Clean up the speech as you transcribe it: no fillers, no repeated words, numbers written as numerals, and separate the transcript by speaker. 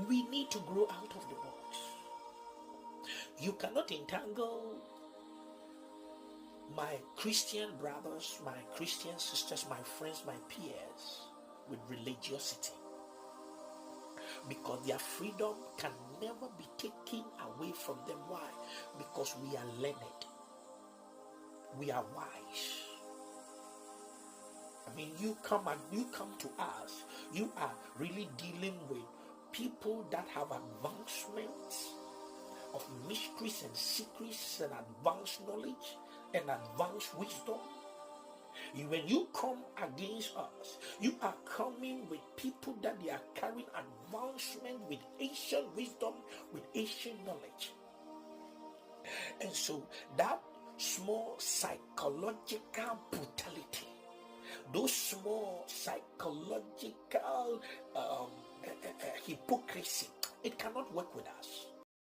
Speaker 1: we need to grow out of the box. You cannot entangle my Christian brothers, my Christian sisters, my friends, my peers with religiosity, because their freedom can never be taken away from them. Why? Because we are learned, we are wise. I mean, you come to us, you are really dealing with people that have advancements of mysteries and secrets and advanced knowledge and advanced wisdom. When you come against us, you are coming with people that they are carrying advancement with ancient wisdom, with ancient knowledge. And so that small psychological brutality, those small psychological hypocrisy, it cannot work with us.